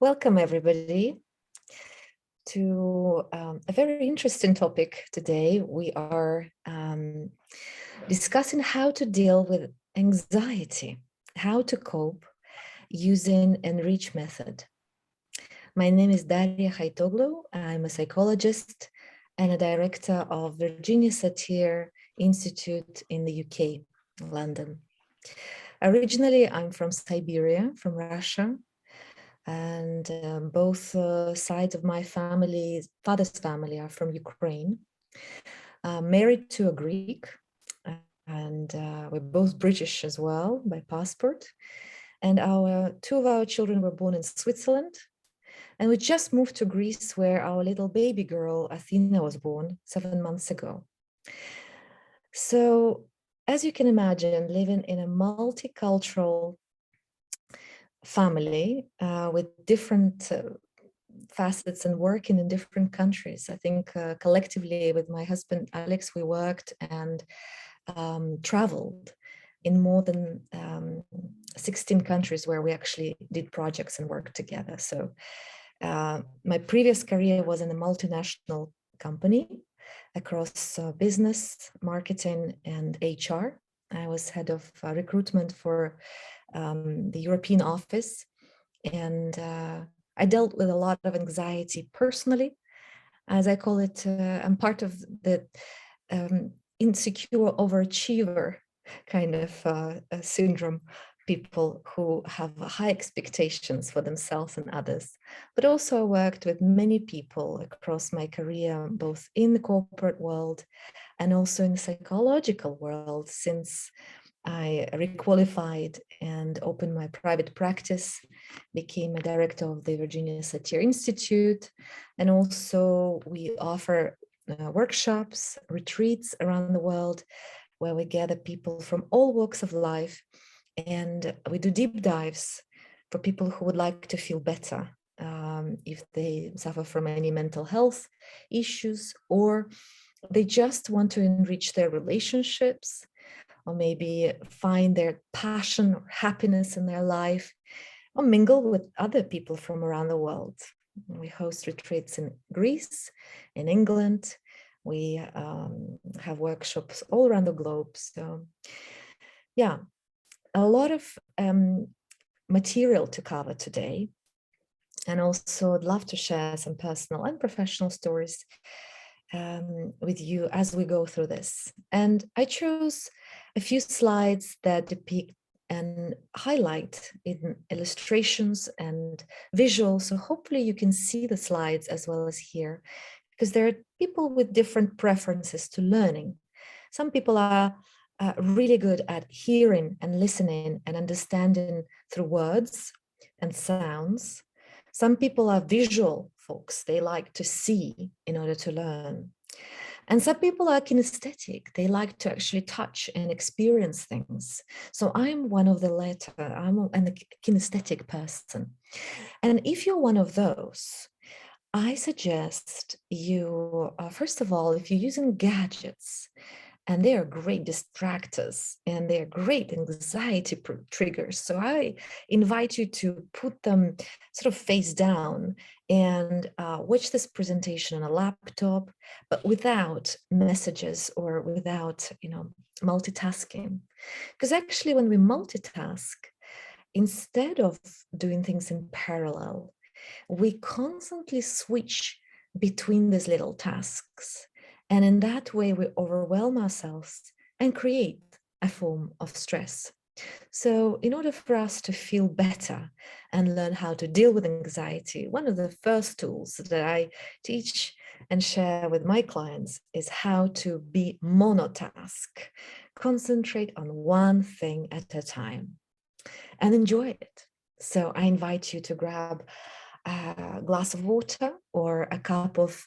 Welcome, everybody, to a very interesting topic today. We are discussing how to deal with anxiety, how to cope using Enrich Method. My name is Darya Haitoglou. I'm a psychologist and a director of Virginia Satir Institute in the UK, London. Originally, I'm from Siberia, from Russia. And both sides of my family, father's family, are from Ukraine. Married to a Greek, and we're both British as well by passport. And two of our children were born in Switzerland. And we just moved to Greece, where our little baby girl, Athena, was born 7 months ago. So, as you can imagine, living in a multicultural family with different facets and working in different countries. I think collectively with my husband, Alex, we worked and traveled in more than 16 countries where we actually did projects and worked together. So my previous career was in a multinational company across business, marketing, and HR. I was head of recruitment for the European office, and I dealt with a lot of anxiety personally. As I call it, I'm part of the insecure overachiever kind of syndrome, people who have high expectations for themselves and others. But also I worked with many people across my career, both in the corporate world and also in the psychological world, since I requalified and opened my private practice, became a director of the Virginia Satir Institute, and also we offer workshops, retreats around the world where we gather people from all walks of life, and we do deep dives for people who would like to feel better if they suffer from any mental health issues, or they just want to enrich their relationships, or maybe find their passion or happiness in their life, or mingle with other people from around the world. We host retreats in Greece, in England. We have workshops all around the globe. So yeah, a lot of material to cover today. And also I'd love to share some personal and professional stories with you as we go through this. And I chose a few slides that depict and highlight in illustrations and visuals. So hopefully you can see the slides as well as hear, because there are people with different preferences to learning. Some people are really good at hearing and listening and understanding through words and sounds. Some people are visual folks. They like to see in order to learn. And some people are kinesthetic. They like to actually touch and experience things. So I'm one of the latter. I'm a kinesthetic person. And if you're one of those, I suggest you, first of all, if you're using gadgets, and they are great distractors and they're great anxiety triggers. So I invite you to put them sort of face down and watch this presentation on a laptop, but without messages or without, multitasking. Because actually when we multitask, instead of doing things in parallel, we constantly switch between these little tasks. And in that way, we overwhelm ourselves and create a form of stress. So in order for us to feel better and learn how to deal with anxiety, one of the first tools that I teach and share with my clients is how to be monotask. Concentrate on one thing at a time and enjoy it. So I invite you to grab a glass of water or a cup of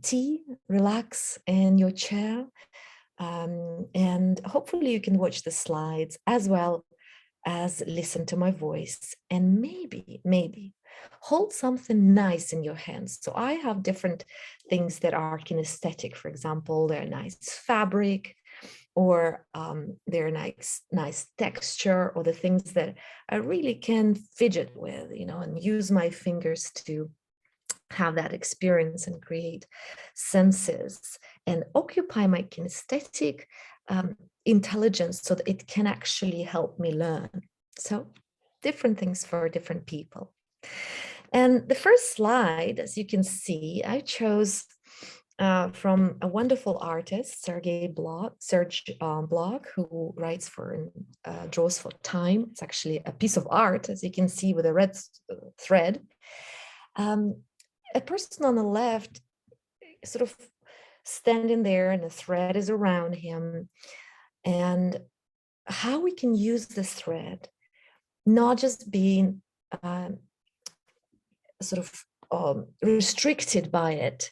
tea, relax in your chair, and hopefully you can watch the slides as well as listen to my voice, and maybe hold something nice in your hands. So I have different things that are kinesthetic. For example, they're nice fabric, or their nice texture, or the things that I really can fidget with, and use my fingers to have that experience and create senses and occupy my kinesthetic intelligence so that it can actually help me learn. So different things for different people. And the first slide, as you can see, I chose from a wonderful artist, Serge Bloch, who writes for and draws for Time. It's actually a piece of art, as you can see, with a red thread. A person on the left, sort of standing there, and the thread is around him. And how we can use this thread, not just being sort of restricted by it,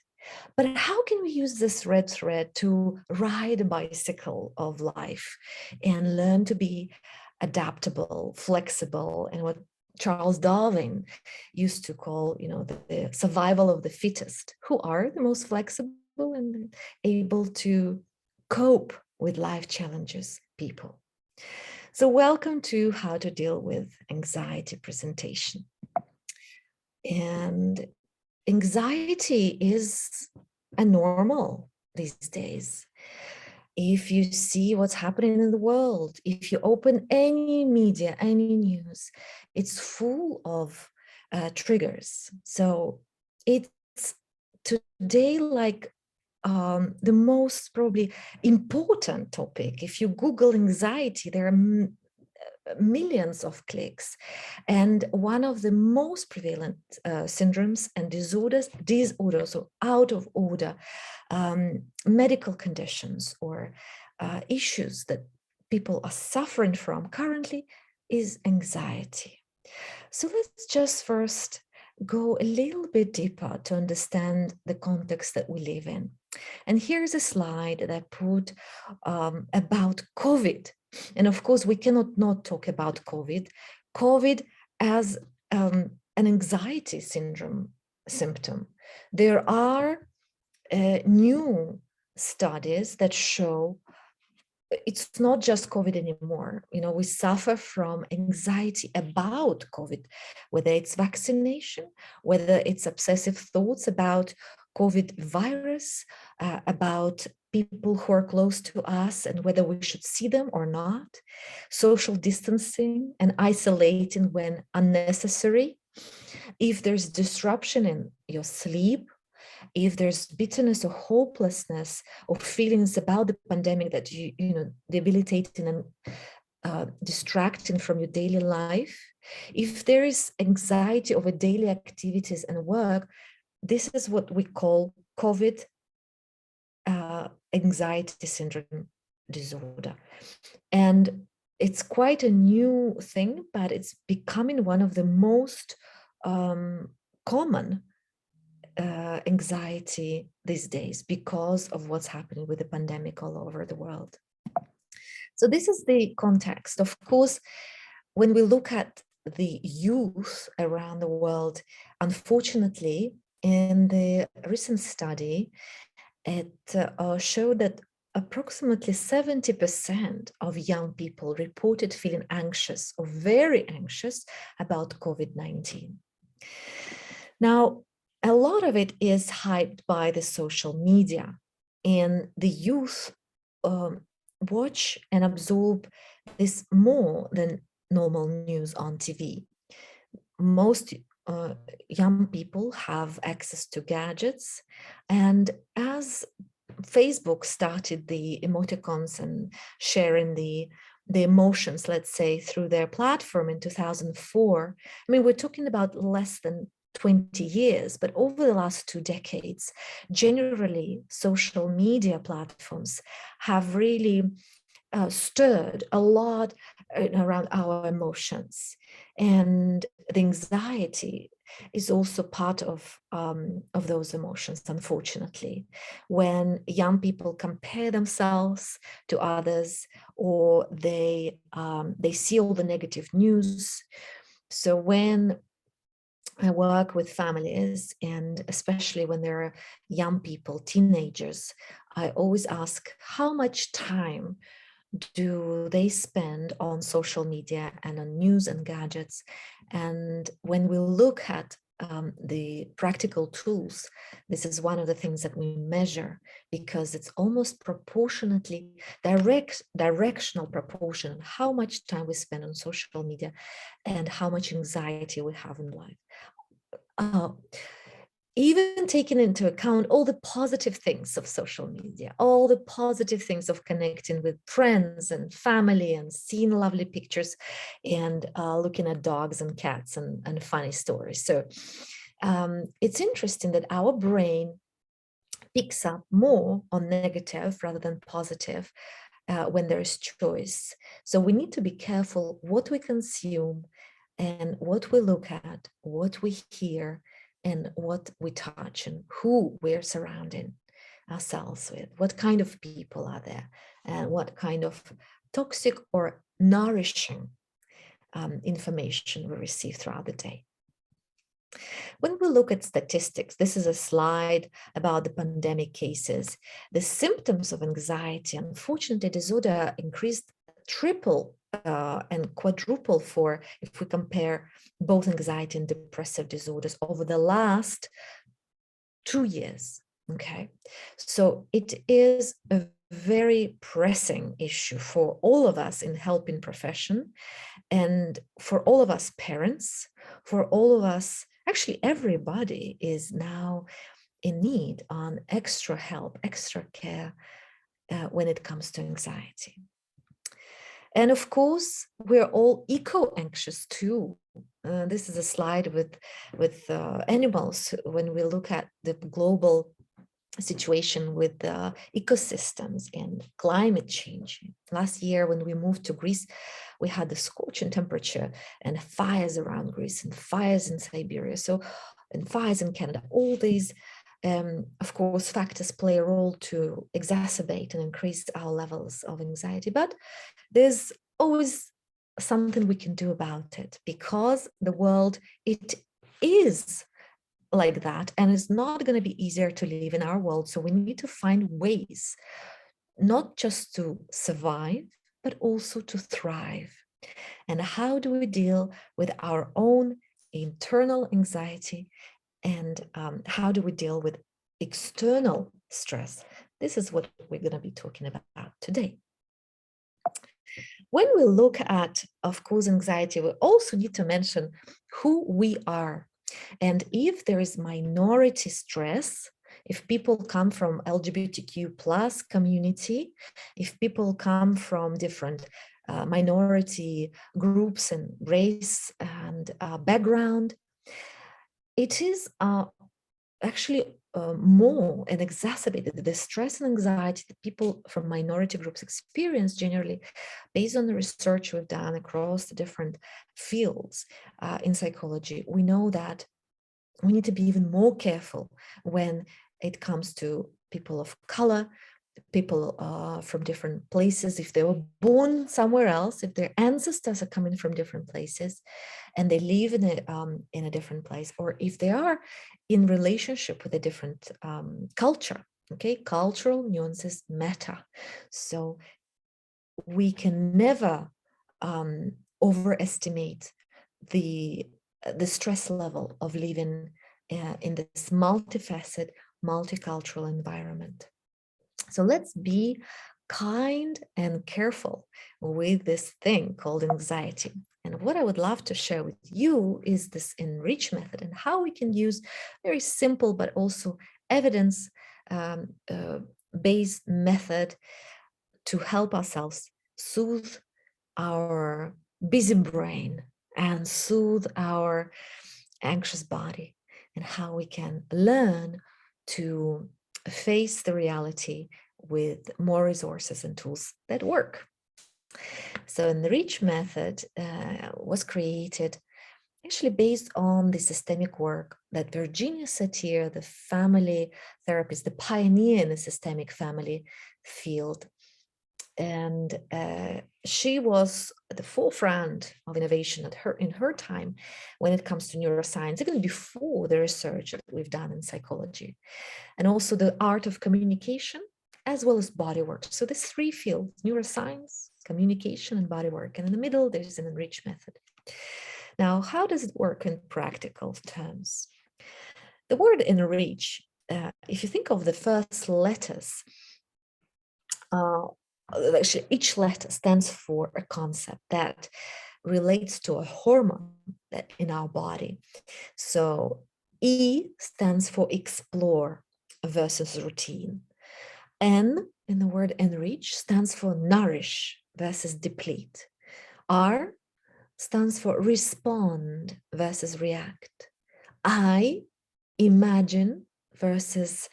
but how can we use this red thread to ride a bicycle of life and learn to be adaptable, flexible, and what Charles Darwin used to call, the survival of the fittest, who are the most flexible and able to cope with life challenges people. So welcome to How to Deal with Anxiety presentation. And anxiety is a normal these days. If you see what's happening in the world, if you open any media, any news, it's full of triggers. So it's today like the most probably important topic. If you Google anxiety, there are millions of clicks. And one of the most prevalent syndromes and disorders or out of order medical conditions or issues that people are suffering from currently is anxiety. So let's just first go a little bit deeper to understand the context that we live in. And here's a slide that I put about COVID. And of course, we cannot not talk about COVID. COVID as an anxiety syndrome symptom. There are new studies that show it's not just COVID anymore. We suffer from anxiety about COVID, whether it's vaccination, whether it's obsessive thoughts about COVID virus, about people who are close to us and whether we should see them or not, social distancing and isolating when unnecessary. If there's disruption in your sleep, if there's bitterness or hopelessness or feelings about the pandemic that you know debilitating and distracting from your daily life, if there is anxiety over daily activities and work, this is what we call COVID anxiety syndrome disorder. And it's quite a new thing, but it's becoming one of the most common anxiety these days because of what's happening with the pandemic all over the world. So this is the context. Of course, when we look at the youth around the world, unfortunately, in the recent study, it showed that approximately 70% of young people reported feeling anxious or very anxious about COVID-19. Now, a lot of it is hyped by the social media, and the youth watch and absorb this more than normal news on TV. Most young people have access to gadgets, and as Facebook started the emoticons and sharing the emotions, let's say, through their platform in 2004, I mean, we're talking about less than 20 years, but over the last 2 decades, generally, social media platforms have really stirred a lot around our emotions. And the anxiety is also part of those emotions, unfortunately. When young people compare themselves to others, or they see all the negative news. So when I work with families, and especially when there are young people, teenagers, I always ask, how much time do they spend on social media and on news and gadgets? And when we look at the practical tools, this is one of the things that we measure, because it's almost proportionately directional proportion how much time we spend on social media and how much anxiety we have in life. Even taking into account all the positive things of social media, all the positive things of connecting with friends and family and seeing lovely pictures and looking at dogs and cats and funny stories. So it's interesting that our brain picks up more on negative rather than positive when there is choice. So we need to be careful what we consume and what we look at, what we hear, and what we touch, and who we're surrounding ourselves with, what kind of people are there, and what kind of toxic or nourishing information we receive throughout the day. When we look at statistics, this is a slide about the pandemic cases. The symptoms of anxiety, unfortunately, disorder increased triple and quadruple for if we compare both anxiety and depressive disorders over the last 2 years. Okay, so it is a very pressing issue for all of us in helping profession, and for all of us parents, for all of us, actually everybody is now in need on extra help, extra care when it comes to anxiety. And of course, we're all eco-anxious too. This is a slide with animals. When we look at the global situation with ecosystems and climate change. Last year, when we moved to Greece, we had the scorching temperature and fires around Greece and fires in Siberia. So, and fires in Canada. All these, of course, factors play a role to exacerbate and increase our levels of anxiety. But there's always something we can do about it, because the world, it is like that, and it's not going to be easier to live in our world. So we need to find ways not just to survive, but also to thrive. And how do we deal with our own internal anxiety, and how do we deal with external stress? This is what we're going to be talking about today. When we look at, of course, anxiety, we also need to mention who we are. And if there is minority stress, if people come from LGBTQ plus community, if people come from different minority groups and race and background, it is actually more and exacerbated. The stress and anxiety that people from minority groups experience generally, based on the research we've done across the different fields in psychology, we know that we need to be even more careful when it comes to people of color, people from different places, if they were born somewhere else, if their ancestors are coming from different places and they live in a different place, or if they are in relationship with a different culture. Okay, cultural nuances matter. So we can never overestimate the stress level of living in this multifaceted, multicultural environment. So let's be kind and careful with this thing called anxiety. And what I would love to share with you is this Enrich method, and how we can use very simple but also evidence based method to help ourselves soothe our busy brain and soothe our anxious body, and how we can learn to face the reality with more resources and tools that work. So the Enrich method was created actually based on the systemic work that Virginia Satir, the family therapist, the pioneer in the systemic family field, and she was at the forefront of innovation in her time when it comes to neuroscience, even before the research that we've done in psychology, and also the art of communication as well as body work. So there's three fields: neuroscience, communication, and body work. And in the middle, there's an Enrich method. Now, how does it work in practical terms? The word enrich, if you think of the first letters, actually each letter stands for a concept that relates to a hormone that in our body. So E stands for explore versus routine. N in the word enrich stands for nourish versus deplete. R stands for respond versus react. I, imagine versus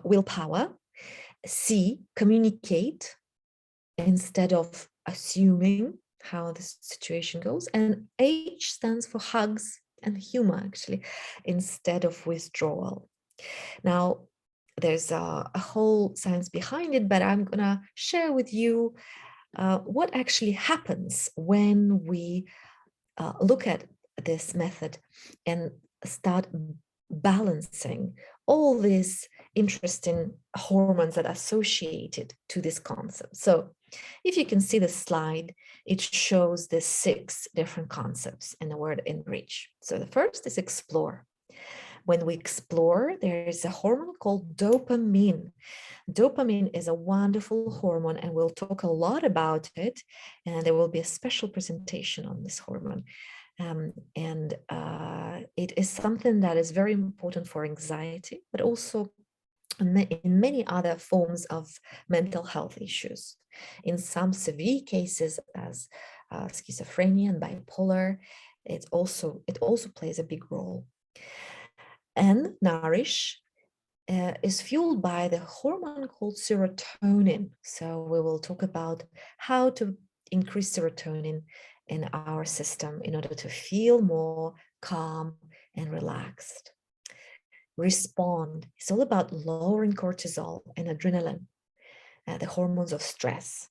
willpower. C, communicate instead of assuming how the situation goes. And H stands for hugs and humor, actually, instead of withdrawal. Now, there's a whole science behind it, but I'm gonna share with you what actually happens when we look at this method and start balancing all these interesting hormones that are associated to this concept. So if you can see the slide, it shows the 6 different concepts in the word enrich. So the first is explore. When we explore, there is a hormone called dopamine. Dopamine is a wonderful hormone, and we'll talk a lot about it. And there will be a special presentation on this hormone. It is something that is very important for anxiety, but also in many other forms of mental health issues. In some severe cases, as schizophrenia and bipolar, it also plays a big role. And nourish is fueled by the hormone called serotonin. So we will talk about how to increase serotonin in our system in order to feel more calm and relaxed. Respond is all about lowering cortisol and adrenaline, the hormones of stress.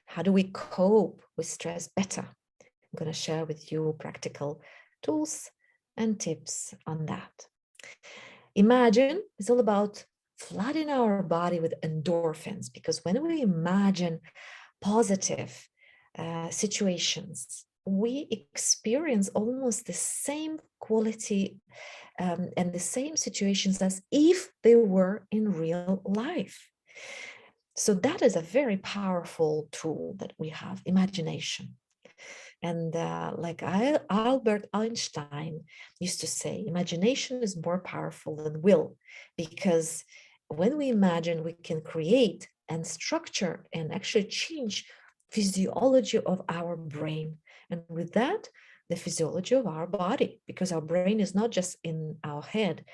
How do we cope with stress better? I'm going to share with you practical tools and tips on that. Imagine is all about flooding our body with endorphins, because when we imagine positive situations, we experience almost the same quality and the same situations as if they were in real life. So that is a very powerful tool that we have, imagination. And like Albert Einstein used to say, imagination is more powerful than will, because when we imagine, we can create and structure and actually change physiology of our brain. And with that, the physiology of our body, because our brain is not just in our head.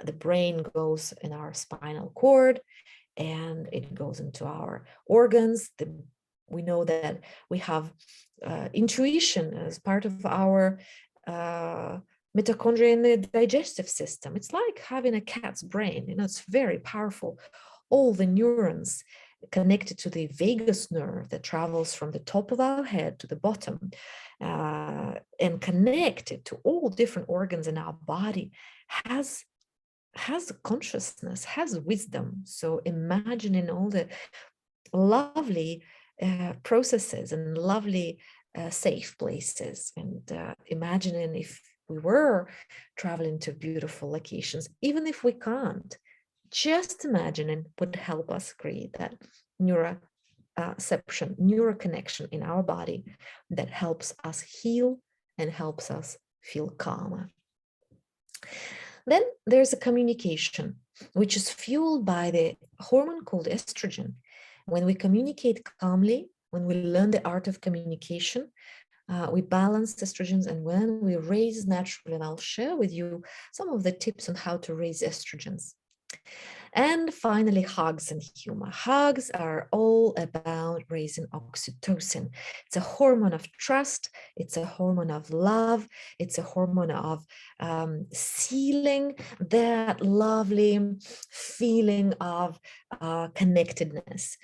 The brain goes in our spinal cord and it goes into our organs. We know that we have intuition as part of our mitochondria in the digestive system. It's like having a cat's brain, it's very powerful. All the neurons connected to the vagus nerve that travels from the top of our head to the bottom and connected to all different organs in our body has consciousness, has wisdom. So imagining all the lovely processes and lovely safe places, and imagining if we were traveling to beautiful locations, even if we can't, just imagining would help us create that neuroconnection in our body that helps us heal and helps us feel calmer. Then there's a communication, which is fueled by the hormone called estrogen. When we communicate calmly, when we learn the art of communication, we balance estrogens, and when we raise naturally, and I'll share with you some of the tips on how to raise estrogens. And finally, hugs and humor. Hugs are all about raising oxytocin. It's a hormone of trust. It's a hormone of love. It's a hormone of sealing that lovely feeling of connectedness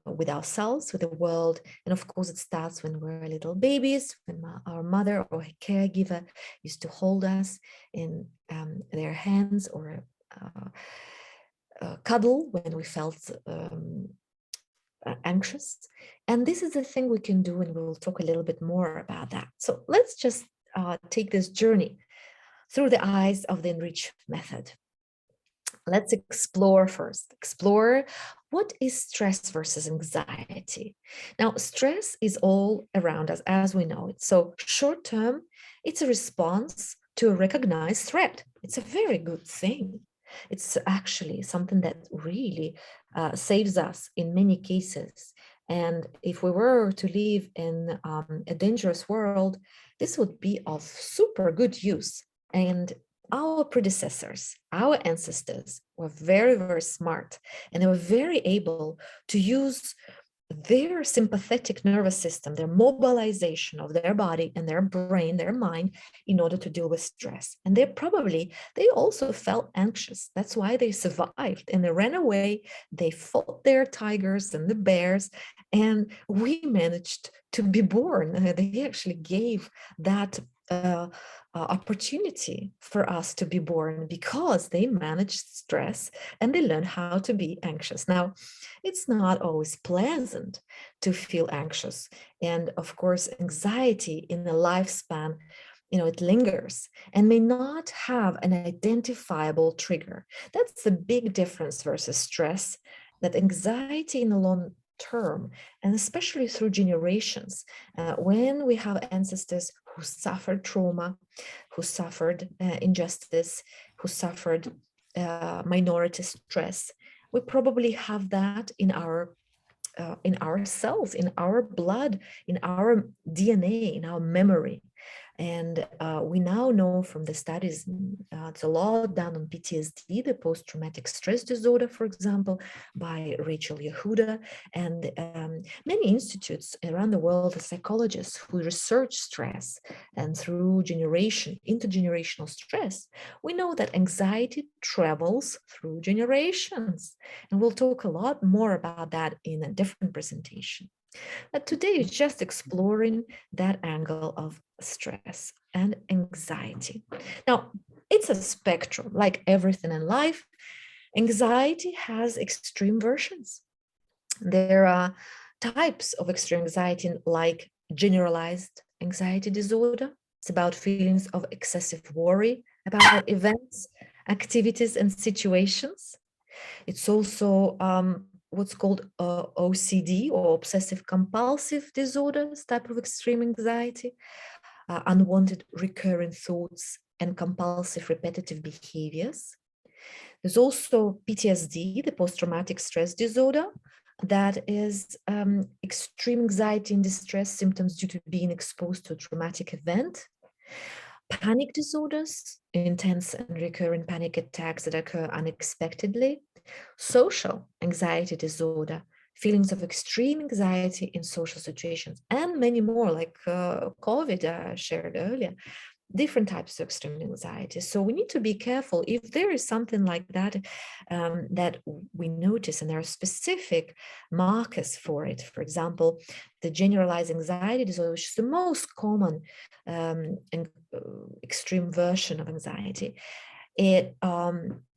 with ourselves, with the world. And of course, it starts when we're little babies, when our mother or a caregiver used to hold us in their hands, or cuddle when we felt anxious. And this is the thing we can do, and we'll talk a little bit more about that. So let's just take this journey through the eyes of the Enrich Method. Let's explore first. Explore what is stress versus anxiety. Now, stress is all around us as we know it. So short term, it's a response to a recognized threat. It's a very good thing. It's actually something that really saves us in many cases. And if we were to live in a dangerous world, this would be of super good use. And our predecessors, our ancestors were very, very smart, and they were very able to use their sympathetic nervous system, their mobilization of their body and their brain, their mind, in order to deal with stress. And they also felt anxious. That's why they survived and they ran away. They fought their tigers and the bears, and we managed to be born. They actually gave that opportunity for us to be born because they managed stress and they learned how to be anxious. Now, it's not always pleasant to feel anxious. And of course, anxiety in a lifespan, it lingers and may not have an identifiable trigger. That's the big difference versus stress, that anxiety in the long term, and especially through generations, when we have ancestors who suffered trauma, who suffered injustice, who suffered minority stress, we probably have that in our cells, in our blood, in our DNA, in our memory. And we now know from the studies, it's a lot done on PTSD, the post-traumatic stress disorder, for example, by Rachel Yehuda, and many institutes around the world, psychologists who research stress, and through intergenerational stress, we know that anxiety travels through generations. And we'll talk a lot more about that in a different presentation. But today is just exploring that angle of stress and anxiety. Now, it's a spectrum, like everything in life. Anxiety has extreme versions. There are types of extreme anxiety, like generalized anxiety disorder. It's about feelings of excessive worry about events, activities, and situations. It's also what's called OCD, or obsessive compulsive disorders, type of extreme anxiety, unwanted recurring thoughts and compulsive repetitive behaviors. There's also PTSD, the post-traumatic stress disorder, that is extreme anxiety and distress symptoms due to being exposed to a traumatic event. Panic disorders, intense and recurrent panic attacks that occur unexpectedly. Social anxiety disorder, feelings of extreme anxiety in social situations, and many more, like COVID I shared earlier, different types of extreme anxiety. So we need to be careful if there is something like that that we notice, and there are specific markers for it. For example, the generalized anxiety disorder, which is the most common extreme version of anxiety. It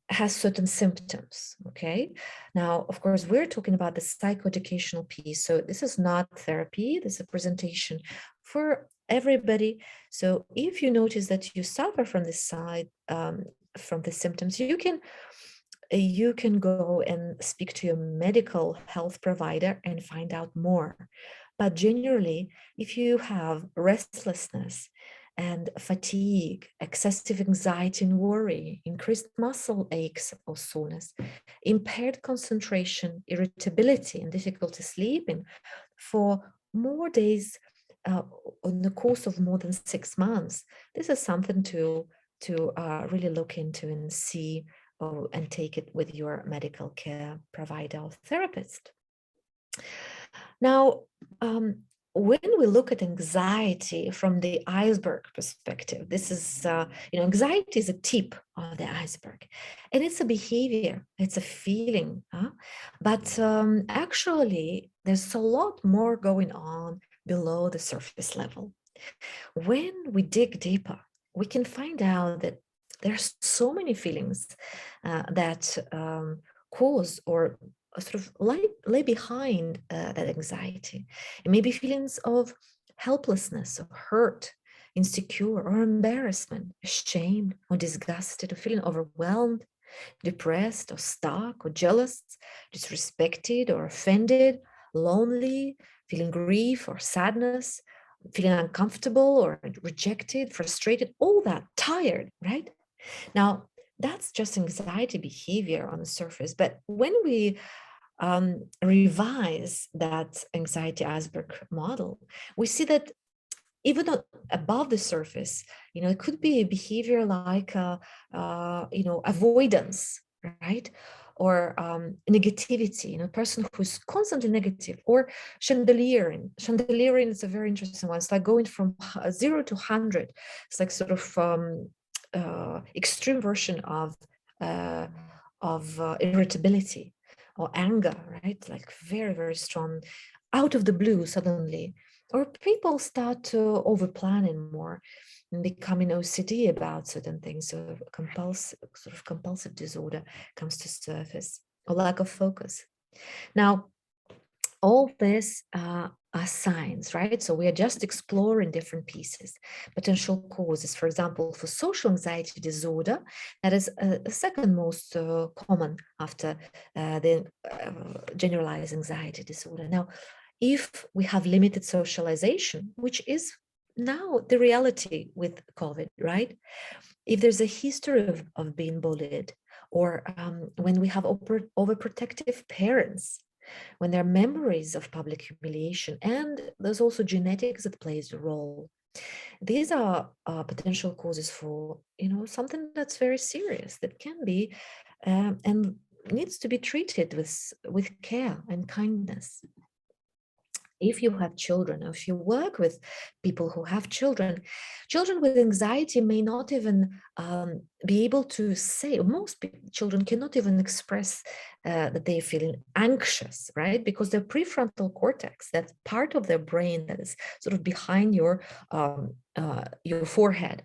has certain symptoms, okay? Now, of course, we're talking about the psychoeducational piece. So this is not therapy, this is a presentation for everybody. So if you notice that you suffer from this side, from the symptoms, you can go and speak to your medical health provider and find out more. But generally, if you have restlessness and fatigue, excessive anxiety and worry, increased muscle aches or soreness, impaired concentration, irritability, and difficulty sleeping for more days on the course of more than 6 months, this is something to really look into and see, and take it with your medical care provider or therapist. Now, when we look at anxiety from the iceberg perspective, this is, anxiety is a tip of the iceberg, and it's a behavior, it's a feeling, but actually there's a lot more going on below the surface level. When we dig deeper, we can find out that there's so many feelings that cause or sort of lay behind that anxiety. It may be feelings of helplessness or hurt, insecure or embarrassment, ashamed or disgusted or feeling overwhelmed, depressed or stuck or jealous, disrespected or offended, lonely, feeling grief or sadness, feeling uncomfortable or rejected, frustrated, all that, tired, right? Now, that's just anxiety behavior on the surface. But when we revise that anxiety iceberg model, we see that even above the surface, it could be a behavior like, avoidance, right? Or negativity, a person who's constantly negative, or chandeliering. Chandeliering is a very interesting one. It's like going from 0 to 100. It's like sort of extreme version of irritability or anger, right? Like very, very strong, out of the blue suddenly. Or people start to overplanning more and becoming OCD about certain things. So compulsive disorder comes to surface, or lack of focus. Now, all this are signs, right? So we are just exploring different pieces. Potential causes, for example, for social anxiety disorder, that is a second most common after the generalized anxiety disorder. Now, if we have limited socialization, which is now the reality with COVID, right? If there's a history of being bullied, or when we have overprotective parents, when there are memories of public humiliation, and there's also genetics that plays a role. These are potential causes for, something that's very serious, that can be and needs to be treated with care and kindness. If you have children, or if you work with people who have children with anxiety may not even be able to say, most children cannot even express that they're feeling anxious, right? Because their prefrontal cortex, that part of their brain that is sort of behind your forehead,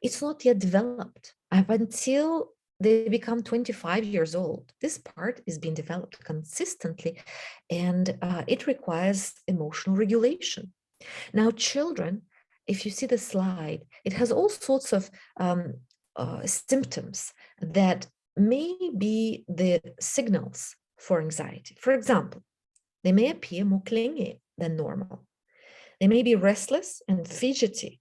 it's not yet developed. Up until they become 25 years old, this part is being developed consistently, and it requires emotional regulation. Now, children, if you see the slide, it has all sorts of symptoms that may be the signals for anxiety. For example, they may appear more clingy than normal. They may be restless and fidgety.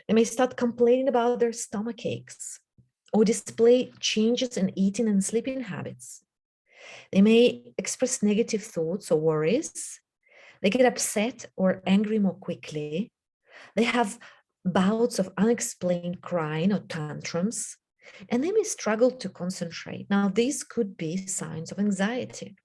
They may start complaining about their stomach aches, or display changes in eating and sleeping habits. They may express negative thoughts or worries. They get upset or angry more quickly. They have bouts of unexplained crying or tantrums, and they may struggle to concentrate. Now, these could be signs of anxiety.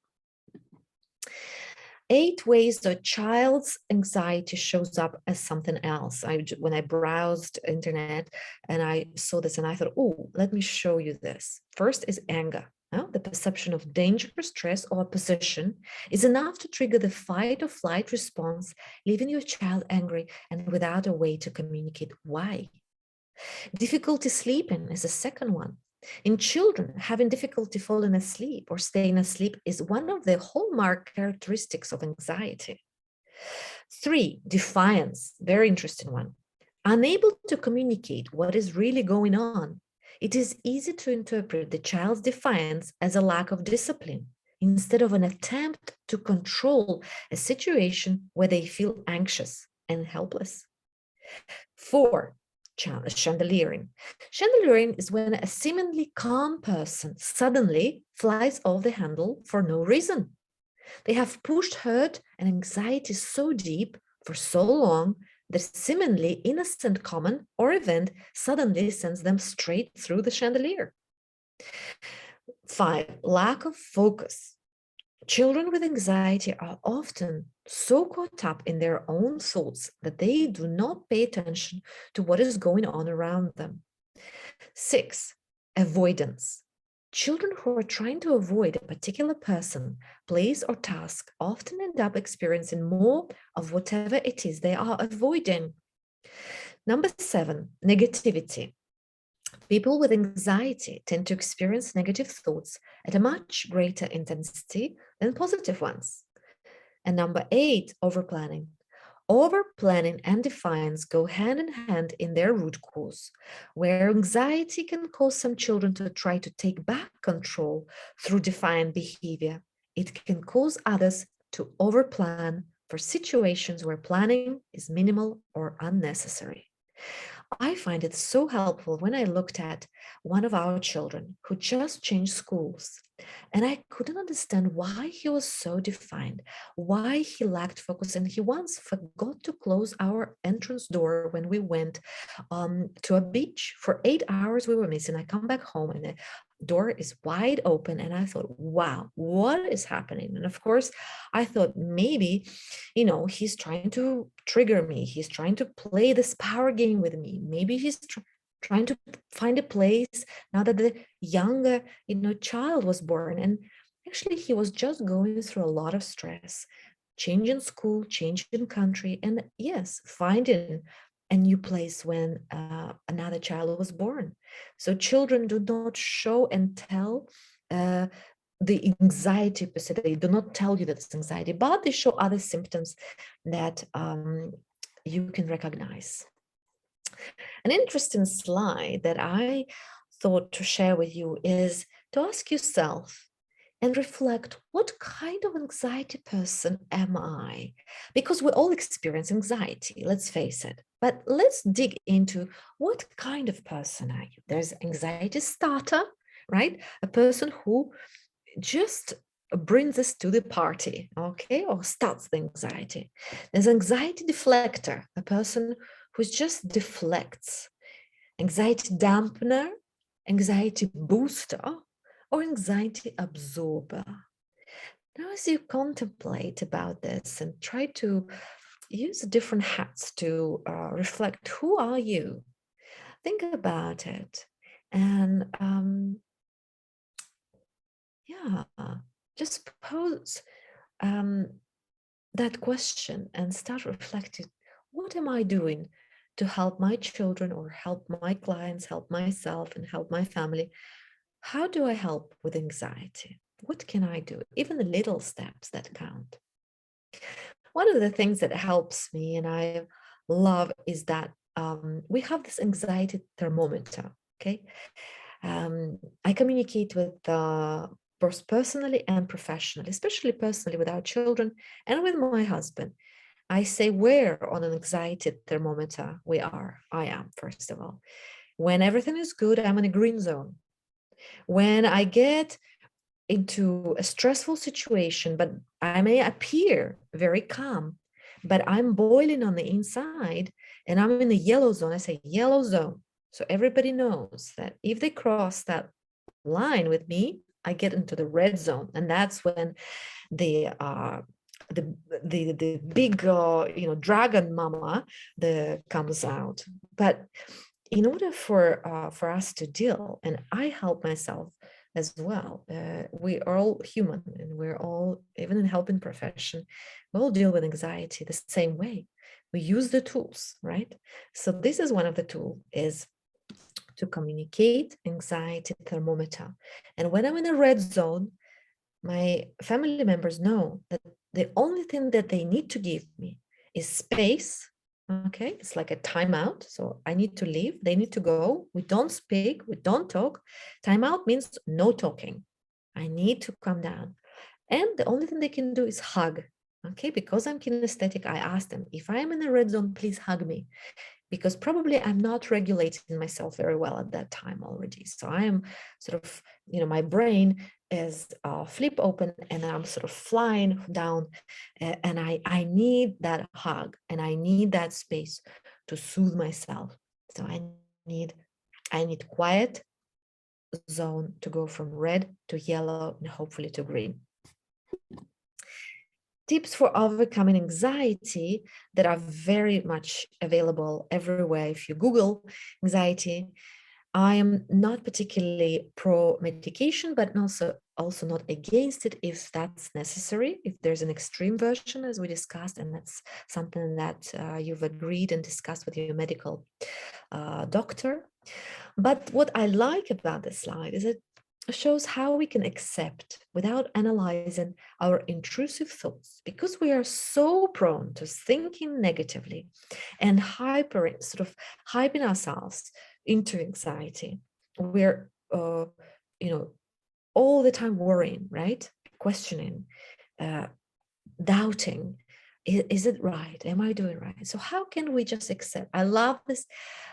8 ways a child's anxiety shows up as something else. When I browsed internet and I saw this, and I thought, oh, let me show you this. First is anger. The perception of danger, stress, or opposition is enough to trigger the fight or flight response, leaving your child angry and without a way to communicate why. Difficulty sleeping is a second one. In children, having difficulty falling asleep or staying asleep is one of the hallmark characteristics of anxiety. 3, defiance, very interesting one. Unable to communicate what is really going on, it is easy to interpret the child's defiance as a lack of discipline, instead of an attempt to control a situation where they feel anxious and helpless. 4, chandeliering. Chandeliering is when a seemingly calm person suddenly flies off the handle for no reason. They have pushed hurt and anxiety so deep for so long that a seemingly innocent comment or event suddenly sends them straight through the chandelier. 5, lack of focus. Children with anxiety are often so caught up in their own thoughts that they do not pay attention to what is going on around them. 6, avoidance. Children who are trying to avoid a particular person, place, or task often end up experiencing more of whatever it is they are avoiding. Number 7, negativity. People with anxiety tend to experience negative thoughts at a much greater intensity than positive ones. And number 8, overplanning. Overplanning and defiance go hand in hand in their root cause, where anxiety can cause some children to try to take back control through defiant behavior. It can cause others to overplan for situations where planning is minimal or unnecessary. I find it so helpful when I looked at one of our children who just changed schools. And I couldn't understand why he was so defiant, why he lacked focus. And he once forgot to close our entrance door when we went to a beach. For 8 hours we were missing. I come back home and the door is wide open. And I thought, wow, what is happening? And of course, I thought maybe, he's trying to trigger me. He's trying to play this power game with me. Maybe he's trying to find a place now that the younger, child was born. And actually, he was just going through a lot of stress, changing school, changing country, and yes, finding a new place when another child was born. So children do not show and tell the anxiety per se. They do not tell you that it's anxiety, but they show other symptoms that you can recognize. An interesting slide that I thought to share with you is to ask yourself and reflect, what kind of anxiety person am I? Because we all experience anxiety, let's face it. But let's dig into what kind of person are you? There's anxiety starter, right? A person who just brings us to the party, okay, or starts the anxiety. There's anxiety deflector, a person who just deflects. Anxiety dampener, anxiety booster, or anxiety absorber. Now, as you contemplate about this and try to use different hats to reflect, who are you? Think about it. And just pose that question and start reflecting, what am I doing to help my children or help my clients, help myself and help my family? How do I help with anxiety? What can I do? Even the little steps that count. One of the things that helps me and I love is that we have this anxiety thermometer, okay? I communicate with both personally and professionally, especially personally with our children and with my husband. I say where on an anxiety thermometer I am, first of all. When everything is good, I'm in a green zone. When I get into a stressful situation, but I may appear very calm, but I'm boiling on the inside and I'm in the yellow zone, I say yellow zone. So everybody knows that if they cross that line with me, I get into the red zone. And that's when the big dragon mama comes out. But in order for us to deal, and I help myself as well, we are all human, and we're all, even in helping profession, we all deal with anxiety the same way. We use the tools, right? So this is one of the tools, is to communicate anxiety thermometer. And when I'm in a red zone, my family members know that the only thing that they need to give me is space. Okay, it's like a timeout. So I need to leave, they need to go. We don't speak, we don't talk. Timeout means no talking. I need to calm down. And the only thing they can do is hug. Okay, because I'm kinesthetic, I ask them, if I am in the red zone, please hug me. Because probably I'm not regulating myself very well at that time already. So I am sort of, my brain is flip open and I'm sort of flying down, and I need that hug and I need that space to soothe myself. So I need quiet zone to go from red to yellow and hopefully to green. Tips for overcoming anxiety that are very much available everywhere. If you Google anxiety, I am not particularly pro medication, but also also not against it if that's necessary, if there's an extreme version, as we discussed, and that's something that you've agreed and discussed with your medical doctor. But what I like about this slide is it shows how we can accept without analyzing our intrusive thoughts, because we are so prone to thinking negatively and sort of hyping ourselves into anxiety. We're all the time worrying, right? Questioning, doubting, is it right? Am I doing right? So how can we just accept? I love this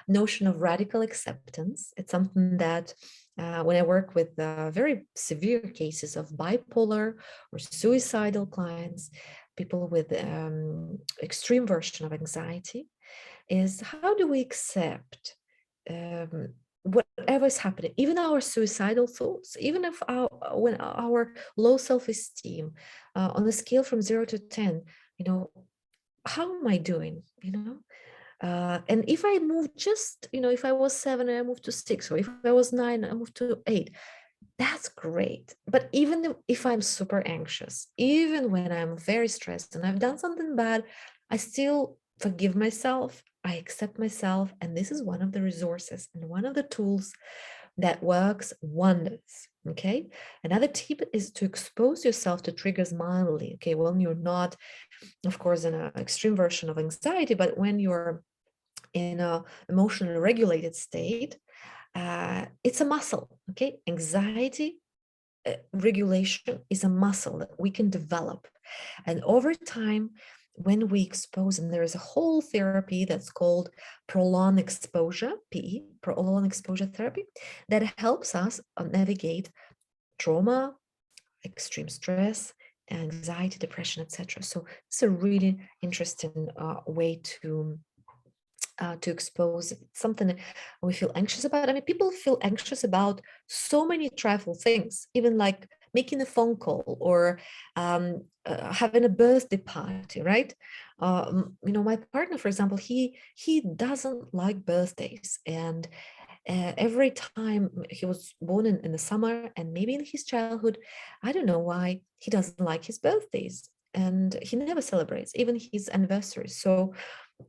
notion of radical acceptance. It's something that when I work with very severe cases of bipolar or suicidal clients, people with extreme version of anxiety, is how do we accept whatever is happening, even our suicidal thoughts, even if when our low self-esteem, on a scale from 0 to 10, how am I doing, and if I move just, if I was 7 and I moved to 6, or if I was 9 I moved to 8, that's great. But even if I'm super anxious, even when I'm very stressed and I've done something bad, I still forgive myself, I accept myself. And this is one of the resources and one of the tools that works wonders. Okay. Another tip is to expose yourself to triggers mildly. Okay. When you're not, of course, in an extreme version of anxiety, but when you're in a emotionally regulated state, it's a muscle. Okay. Anxiety regulation is a muscle that we can develop. And over time, when we expose, and there is a whole therapy that's called prolonged exposure, PE, prolonged exposure therapy, that helps us navigate trauma, extreme stress, anxiety, depression, etc. So it's a really interesting way to expose something we feel anxious about. I mean, people feel anxious about so many trifle things, even like making a phone call or having a birthday party, right? My partner, for example, he doesn't like birthdays, and every time he was born in the summer, and maybe in his childhood, I don't know why he doesn't like his birthdays, and he never celebrates even his anniversaries. So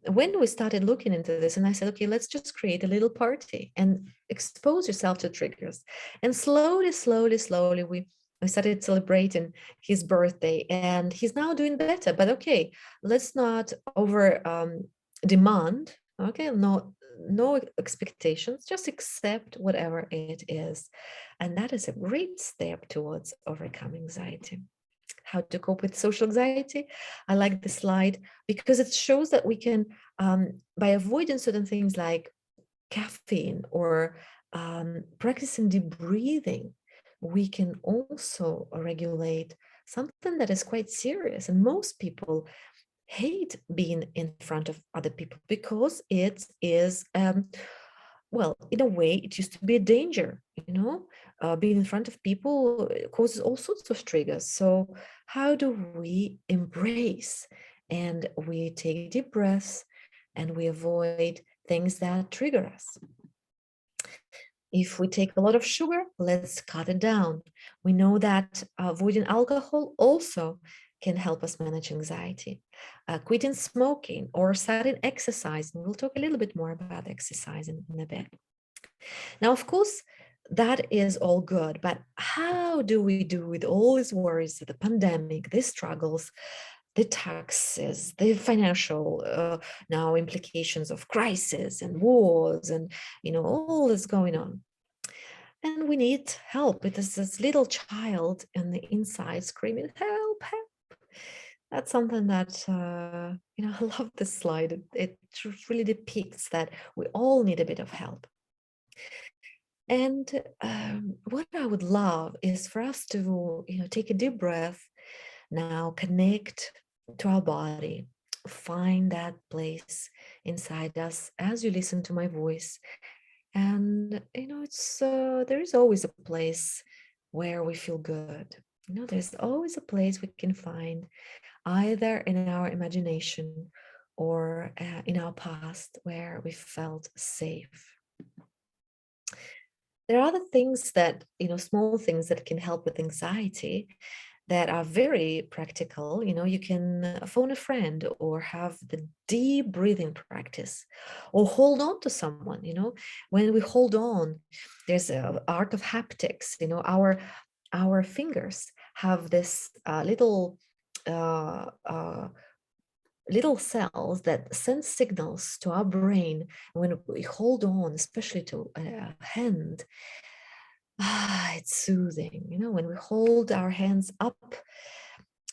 when we started looking into this, and I said, okay, let's just create a little party and expose yourself to triggers. And slowly, we started celebrating his birthday, and he's now doing better. But okay, let's not over demand. Okay, no expectations, just accept whatever it is. And that is a great step towards overcoming anxiety. How to cope with social anxiety. I like the slide because it shows that we can, by avoiding certain things like caffeine or practicing deep breathing, we can also regulate something that is quite serious. And most people hate being in front of other people because it is well, in a way, it used to be a danger, being in front of people causes all sorts of triggers. So how do we embrace, and we take deep breaths, and we avoid things that trigger us? If we take a lot of sugar, let's cut it down. We know that avoiding alcohol also can help us manage anxiety. Quitting smoking or starting exercising. We'll talk a little bit more about exercising in a bit. Now, of course, that is all good, but how do we do with all these worries, the pandemic, the struggles, the taxes, the financial now implications of crisis and wars, and all this going on? And we need help. It is this little child in the inside screaming, "Help! Help!" That's something that I love this slide. It really depicts that we all need a bit of help. And what I would love is for us to, take a deep breath now, connect to our body, find that place inside us as you listen to my voice. And, it's there is always a place where we feel good. There's always a place we can find, either in our imagination or in our past, where we felt safe. There are other things that, small things that can help with anxiety that are very practical. You can phone a friend or have the deep breathing practice or hold on to someone. When we hold on, there's an art of haptics. Our fingers have this uh, uh, little cells that send signals to our brain. When we hold on, especially to a hand, it's soothing. When we hold our hands up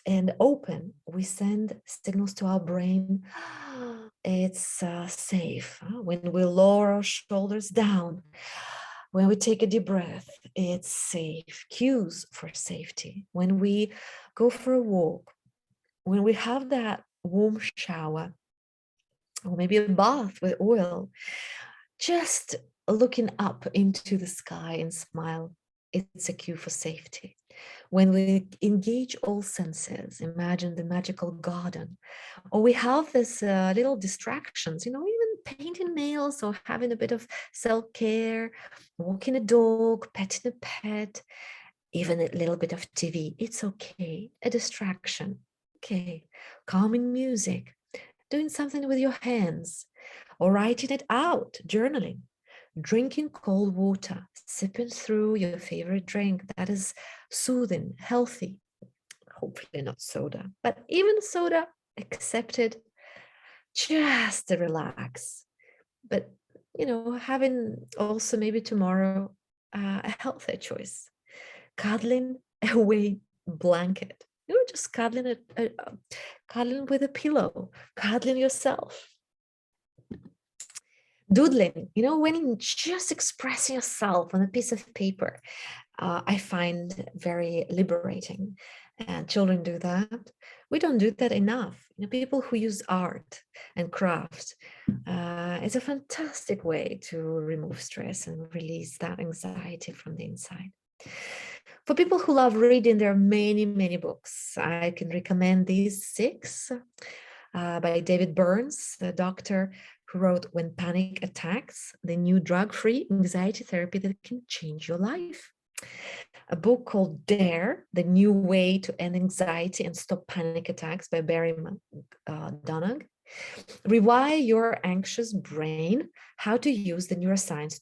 and open, we send signals to our brain. It's safe. When we lower our shoulders down, when we take a deep breath, it's safe. Cues for safety. When we go for a walk, when we have that warm shower, or maybe a bath with oil, just looking up into the sky and smile, it's a cue for safety. When we engage all senses, imagine the magical garden, or we have this little distractions, even painting nails or having a bit of self-care, walking a dog, petting a pet, even a little bit of TV, it's okay, a distraction, okay, calming music, doing something with your hands, or writing it out, journaling, drinking cold water, sipping through your favorite drink that is soothing, healthy, hopefully not soda, but even soda accepted, just to relax. But, having also maybe tomorrow a healthier choice, cuddling a weight blanket. Just cuddling with a pillow, cuddling yourself. Doodling, when just expressing yourself on a piece of paper, I find very liberating. And children do that. We don't do that enough. People who use art and craft, it's a fantastic way to remove stress and release that anxiety from the inside. For people who love reading, there are many, many books. I can recommend these 6 by David Burns, the doctor who wrote When Panic Attacks, the new drug-free anxiety therapy that can change your life. A book called Dare, the new way to end anxiety and stop panic attacks by Barry Donag. Rewire your anxious brain, how to use the neuroscience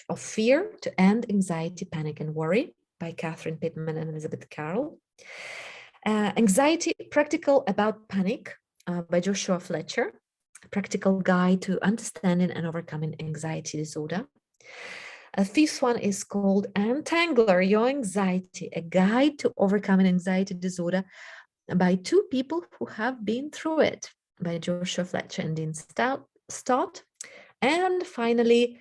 of fear to end anxiety, panic, and worry by Catherine Pittman and Elizabeth Carroll. Anxiety, Practical About Panic by Joshua Fletcher, a practical guide to understanding and overcoming anxiety disorder. A 5th one is called Untangler Your Anxiety, a guide to overcoming anxiety disorder by 2 people who have been through it, by Joshua Fletcher and Dean Stott. And finally,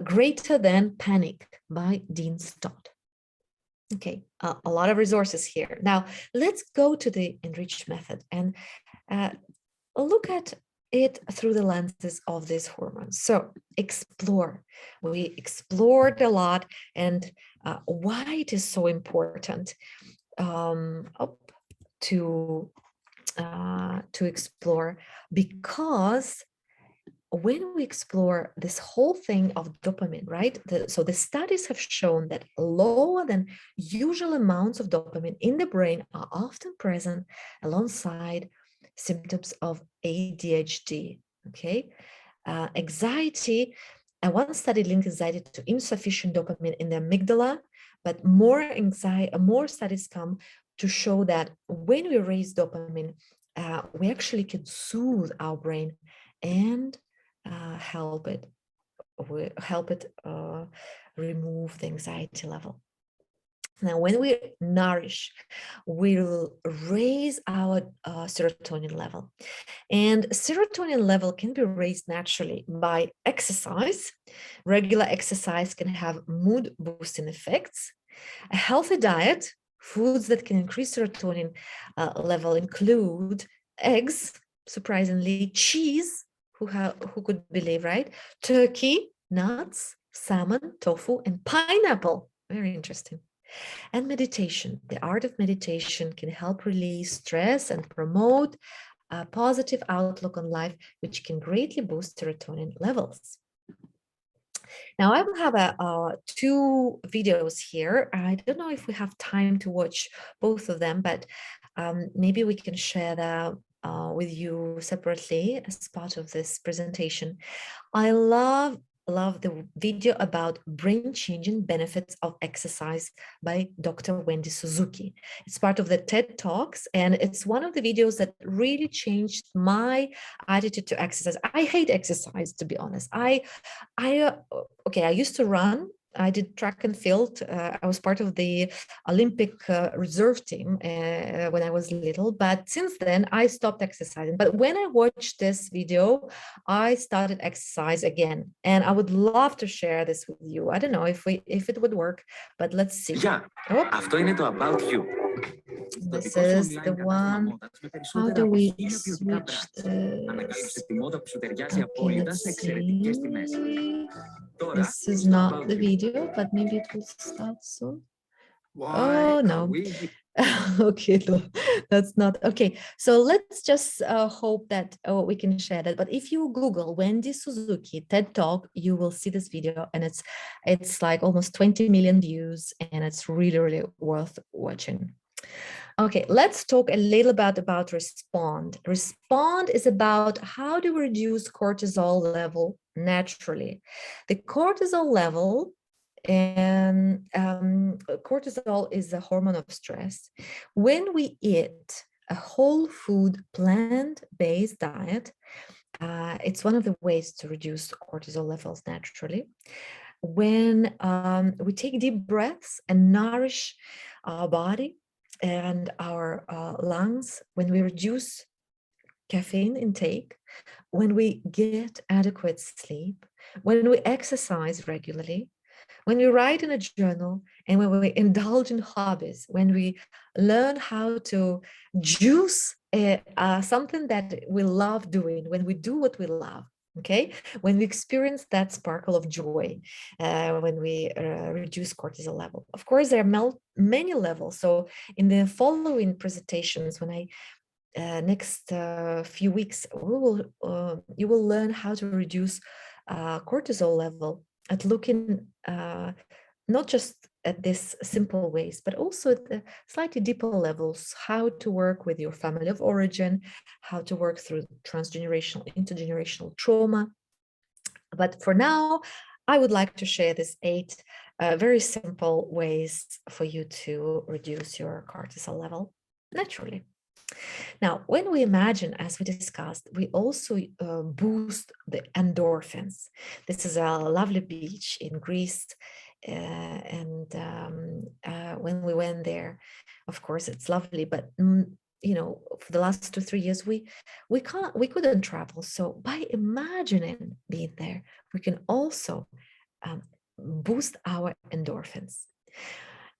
Greater Than Panic by Dean Stott. Okay, a lot of resources here. Now, let's go to the Enrich Method and look at it through the lenses of these hormones. So explore. We explored a lot, and why it is so important to explore, because when we explore this whole thing of dopamine, right? So the studies have shown that lower than usual amounts of dopamine in the brain are often present alongside symptoms of ADHD, okay? Anxiety, one study linked anxiety to insufficient dopamine in the amygdala, but more studies come to show that when we raise dopamine, we actually can soothe our brain and help it remove the anxiety level. Now, when we nourish, we'll raise our serotonin level. And serotonin level can be raised naturally by exercise. Regular exercise can have mood boosting effects. A healthy diet, foods that can increase serotonin level include eggs, surprisingly, cheese, who could believe, right? Turkey, nuts, salmon, tofu, and pineapple. Very interesting. And meditation. The art of meditation can help release stress and promote a positive outlook on life, which can greatly boost serotonin levels. Now I will have two videos here. I don't know if we have time to watch both of them, but maybe we can share that with you separately as part of this presentation. I love the video about brain-changing benefits of exercise by Dr. Wendy Suzuki. It's part of the TED Talks, and it's one of the videos that really changed my attitude to exercise. I hate exercise, to be honest. I used to run. I did track and field. I was part of the Olympic reserve team when I was little, but since then I stopped exercising. But when I watched this video, I started exercise again, and I would love to share this with you. I don't know if it would work, but let's see. Yeah, αυτό είναι το About You. This is the one. How do we switch this? Okay, let's see. This is not the video, but maybe it will start soon. Oh, no. Okay, no, that's not. Okay, so let's just hope that we can share that. But if you Google Wendy Suzuki TED Talk, you will see this video, and it's like almost 20 million views, and it's really, really worth watching. Okay, let's talk a little bit about respond. Respond is about how do we reduce cortisol level naturally. The cortisol level, and cortisol is a hormone of stress. When we eat a whole food, plant-based diet, it's one of the ways to reduce cortisol levels naturally. When we take deep breaths and nourish our body and our lungs, when we reduce caffeine intake, when we get adequate sleep, when we exercise regularly, when we write in a journal, and when we indulge in hobbies, when we learn how to juice something that we love doing, when we do what we love, okay, when we experience that sparkle of joy, when we reduce cortisol level. Of course, there are many levels. So in the following presentations, when I next few weeks, you will learn how to reduce cortisol level at looking not just at this simple ways, but also at the slightly deeper levels, how to work with your family of origin, how to work through transgenerational, intergenerational trauma. But for now, I would like to share these 8 very simple ways for you to reduce your cortisol level naturally. Now, when we imagine, as we discussed, we also boost the endorphins. This is a lovely beach in Greece, and when we went there, of course, it's lovely, but you know, for the last 2-3 years, we couldn't travel. So by imagining being there, we can also boost our endorphins.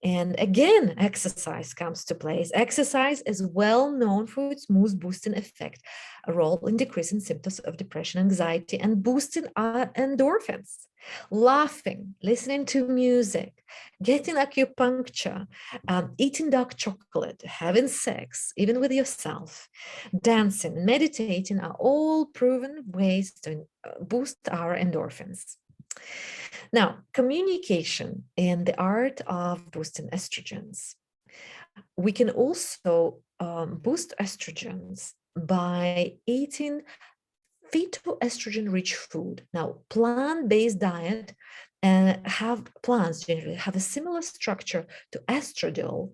And again, exercise comes to place. Exercise is well known for its mood boosting effect, a role in decreasing symptoms of depression, anxiety, and boosting our endorphins. Laughing, listening to music, getting acupuncture, eating dark chocolate, having sex, even with yourself, dancing, meditating are all proven ways to boost our endorphins. Now, communication and the art of boosting estrogens. We can also boost estrogens by eating phytoestrogen-rich food. Now, plant-based diet plants generally have a similar structure to estradiol,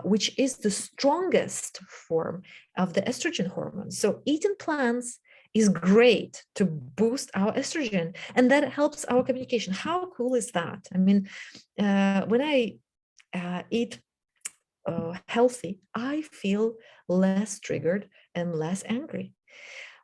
which is the strongest form of the estrogen hormone. So eating plants is great to boost our estrogen, and that helps our communication. How cool is that? I mean, when I eat healthy, I feel less triggered and less angry.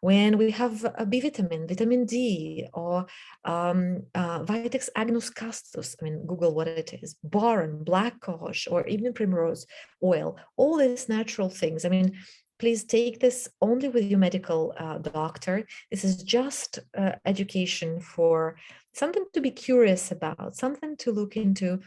When we have a B vitamin, vitamin D, or Vitex agnus castus, I mean, Google what it is, boron, black cohosh, or even primrose oil, all these natural things. I mean, please take this only with your medical doctor. This is just education for something to be curious about, something to look into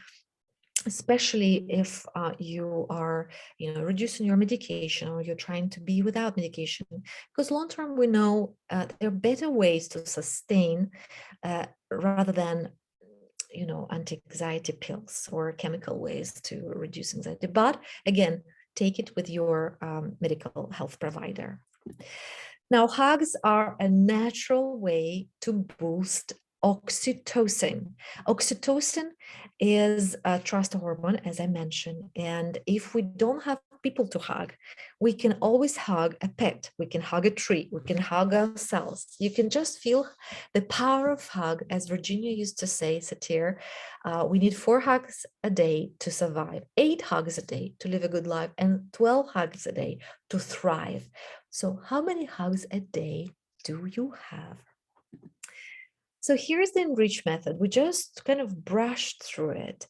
especially if you are, reducing your medication, or you're trying to be without medication, because long term we know there are better ways to sustain rather than anti-anxiety pills or chemical ways to reduce anxiety. But again, take it with your medical health provider. Now, hugs are a natural way to boost oxytocin. Oxytocin is a trust hormone, as I mentioned. And if we don't have people to hug, we can always hug a pet. We can hug a tree. We can hug ourselves. You can just feel the power of hug. As Virginia used to say, Satir, we need 4 hugs a day to survive, 8 hugs a day to live a good life, and 12 hugs a day to thrive. So how many hugs a day do you have? So here's the Enrich method. We just kind of brushed through it.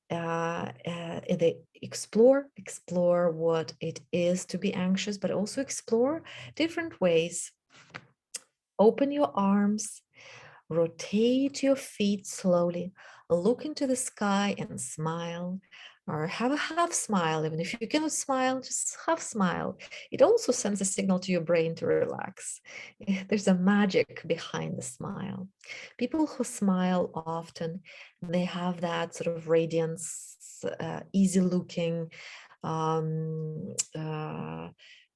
They explore what it is to be anxious, but also explore different ways. Open your arms, rotate your feet slowly, look into the sky and smile, or have a half smile. Even if you cannot smile, just half smile. It also sends a signal to your brain to relax. There's a magic behind the smile. People who smile often, they have that sort of radiance, easy looking, sort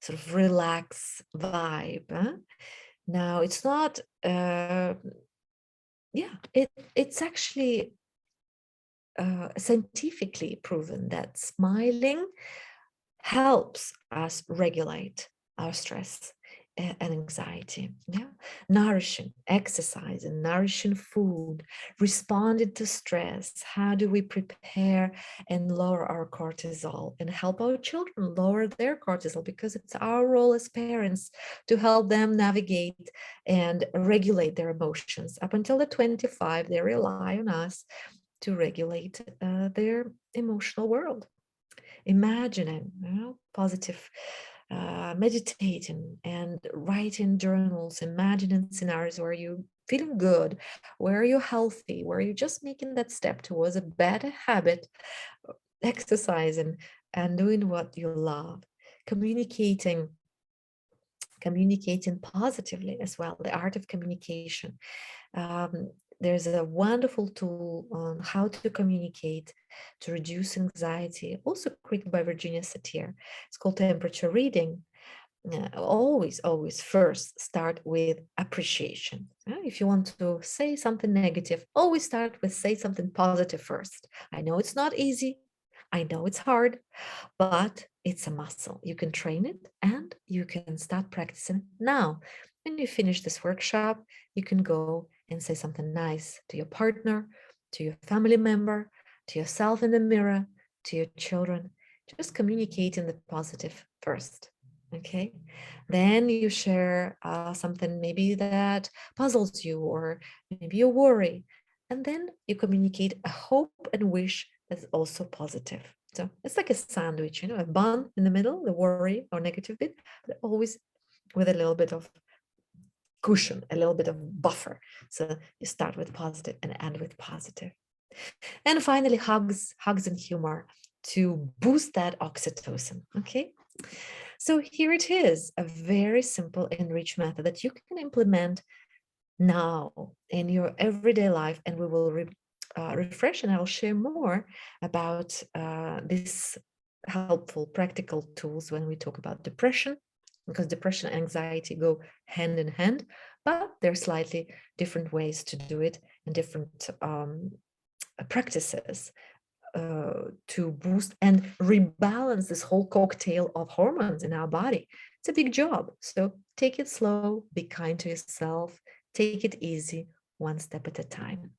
of relaxed vibe. Now, it's not it's actually scientifically proven that smiling helps us regulate our stress and anxiety. Yeah, nourishing exercise and nourishing food, responding to stress. How do we prepare and lower our cortisol and help our children lower their cortisol? Because it's our role as parents to help them navigate and regulate their emotions. Up until the 25, they rely on us to regulate their emotional world. Imagining, positive, meditating and writing journals, imagining scenarios where you're feeling good, where you're healthy, where you're just making that step towards a better habit, exercising and doing what you love, communicating positively as well, the art of communication. There's a wonderful tool on how to communicate to reduce anxiety, also created by Virginia Satir. It's called temperature reading. Always first start with appreciation. If you want to say something negative, always start with say something positive first. I know it's not easy. I know it's hard, but it's a muscle. You can train it and you can start practicing now. When you finish this workshop, you can go and say something nice to your partner, to your family member, to yourself in the mirror, to your children. Just communicating the positive first. Okay, then you share something maybe that puzzles you, or maybe you worry, and then you communicate a hope and wish that's also positive. So it's like a sandwich, a bun in the middle, the worry or negative bit, but always with a little bit of cushion, a little bit of buffer. So you start with positive and end with positive. And finally, hugs and humor to boost that oxytocin. Okay. So here it is, a very simple Enrich method that you can implement now in your everyday life, and we will refresh and I'll share more about these helpful practical tools when we talk about depression, because depression and anxiety go hand in hand, but there are slightly different ways to do it and different practices to boost and rebalance this whole cocktail of hormones in our body. It's a big job. So take it slow, be kind to yourself, take it easy, one step at a time.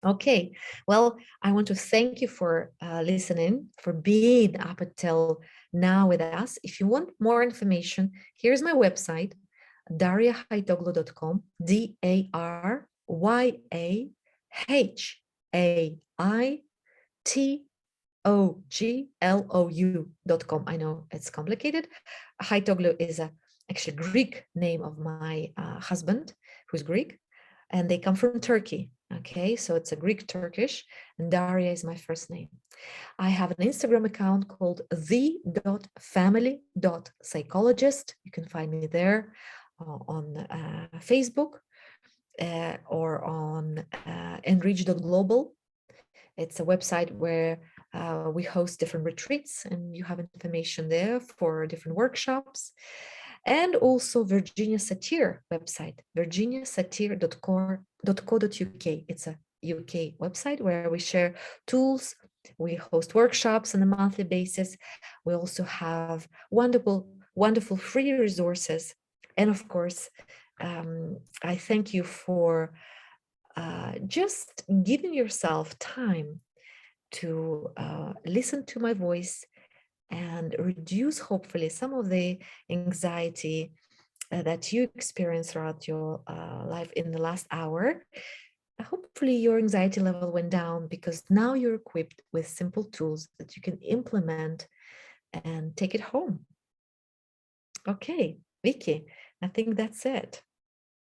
Okay, well, I want to thank you for listening, for being up until now with us. If you want more information, here's my website, daryahaitoglou.com, DARYAHAITOGLOU.com. I know it's complicated. Haitoglou is actually Greek name of my husband, who's Greek, and they come from Turkey. Okay, so it's a Greek Turkish, and Darya is my first name. I have an Instagram account called the.family.psychologist. You can find me there on Facebook or on Enrich.global. It's a website where we host different retreats, and you have information there for different workshops. And also Virginia Satir website, virginiasatir.co.uk. It's a UK website where we share tools. We host workshops on a monthly basis. We also have wonderful free resources. And of course, I thank you for just giving yourself time to listen to my voice and reduce, hopefully, some of the anxiety that you experience throughout your life in the last hour. Hopefully your anxiety level went down because now you're equipped with simple tools that you can implement and take it home. Okay, Vicky, I think that's it.